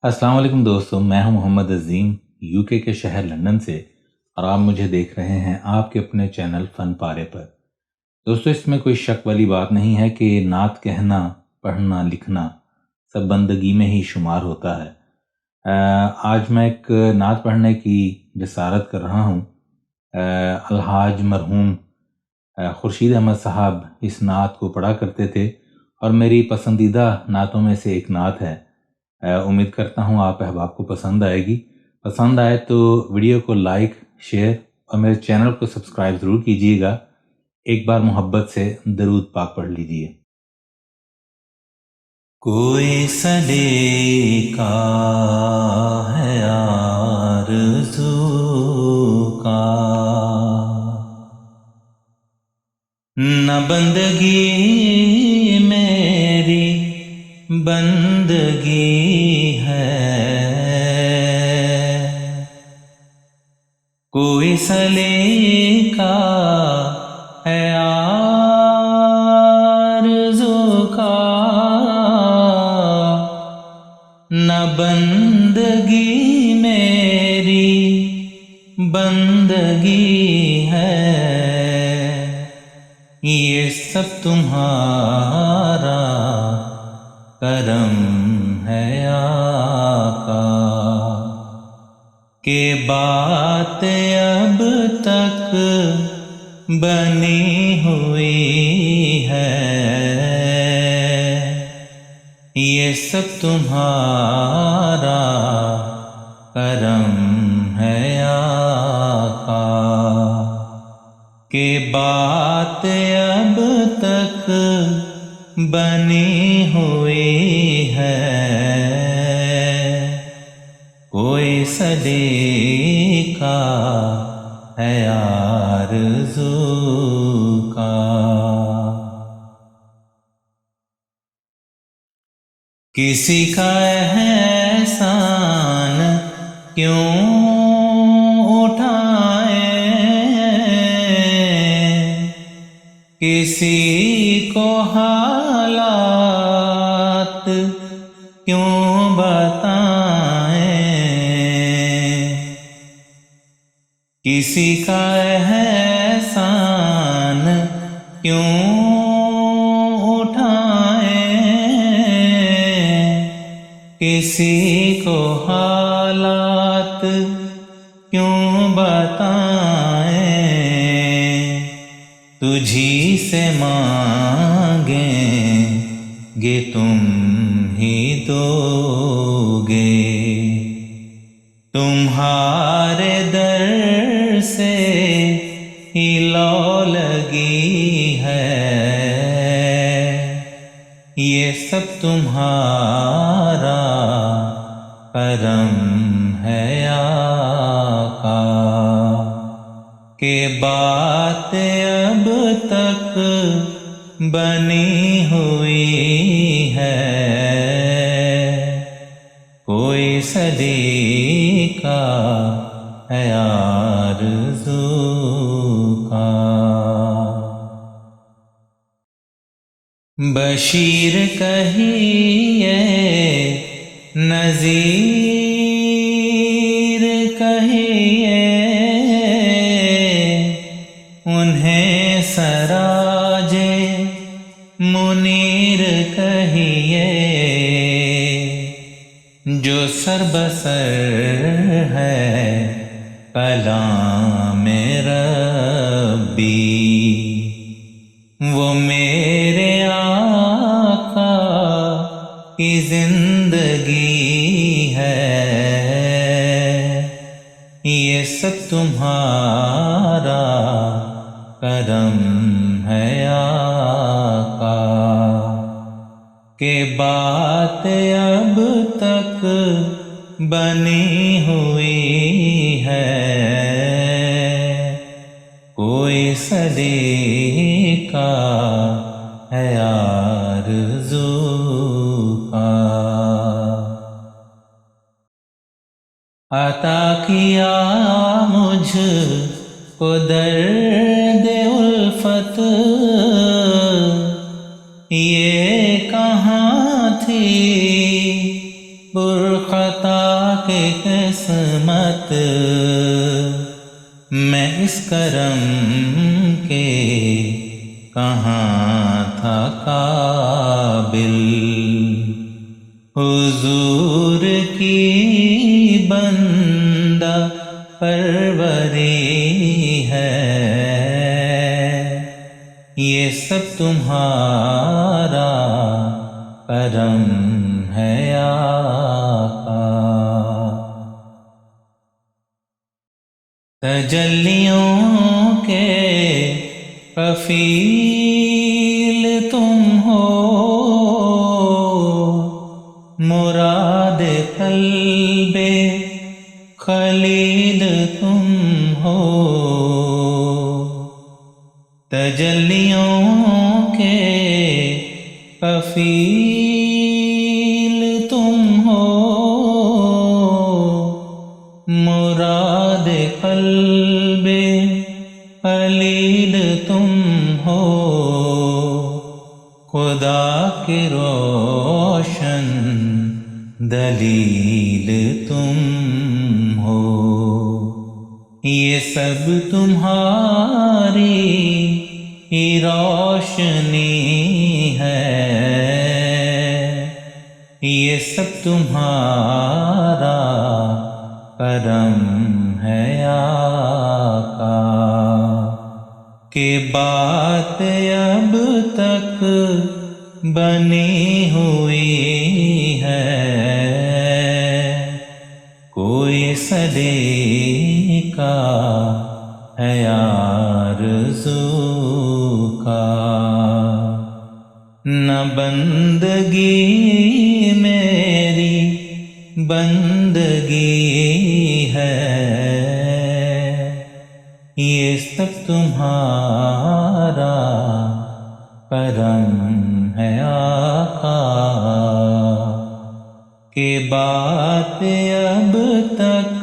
अस्सलाम वालेकुम दोस्तों, मैं हूं मोहम्मद अजीम यूके के शहर लंदन से और आप मुझे देख रहे हैं आपके अपने चैनल फन पारे पर। दोस्तों, इसमें कोई शक वाली बात नहीं है कि नात कहना, पढ़ना, लिखना सब बंदगी में ही शुमार होता है। आज मैं एक नात पढ़ने की जसारत कर रहा हूं। अलहाज मरहूम खुर्शीद अहमद साहब इस नात को पढ़ा करते थे और मेरी पसंदीदा नातों में से एक नात है। उम्मीद करता हूँ आप अहबाब को पसंद आएगी। पसंद आए तो वीडियो को लाइक, शेयर और मेरे चैनल को सब्सक्राइब ज़रूर कीजिएगा। एक बार मोहब्बत से दरूद पाक पढ़ लीजिए। कोई सलीका है आरज़ू का, न बंदगी मेरी बंदगी है। कोई सलीका है आरज़ू का, न बंदगी मेरी बंदगी है। ये सब तुम्हारा करम है आका, के बात अब तक बनी हुई है। ये सब तुम्हारा करम है आका, के बात अब तक बनी हुई है। कोई सलीका है आरज़ू का। किसी का एहसान क्यों उठाए, किसी को हालात क्यों बताएं। किसी का एहसान क्यों उठाएं, किसी को हालात क्यों बताएं। तुझी से मांगेंगे तुम ही दोगे, तुम्हारे दर से ही लौ लगी है। ये सब तुम्हारा करम है आका, के बात अब तक बनी हुई है। कोई सलीका है आरज़ू का। बशीर कहिए, नज़ीर कहिए, उन्हें सराजे मुनीर कहिए। जो सरबसर है कलाम रब्बी, वो मेरे आका की जिंदगी है। ये सब तुम्हारा करम है आका, के बात अब तक बनी हुई है। कोई सलीका है आरज़ू का। अता किया मुझको दर्द उल्फत, ये कहाँ थी خطا کے قسمت میں اس کرم کے کہاں تھا قابل، حضور کی بندہ پروری ہے، یہ سب تمہارا کرم ہے آقا۔ تجلیوں کے کفیل تم ہو، مراد قلب خلیل تم ہو، تجلیوں کے کفیل تم ہو، مراد قلب خلیل تم ہو، خدا کے روشن دلیل تم ہو، یہ سب تمہاری ہی روشنی ہے، یہ سب تمہارا کرم ہے آقا، کہ بات اب تک بنی ہوئی ہے، کوئی صدی کا ہے آرزو کا، نہ بندگی میری بندگی ہے، یہ سب تمہارا کرم ہے آقا، کہ بات اب تک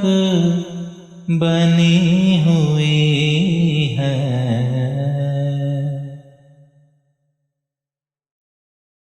بنی ہوئی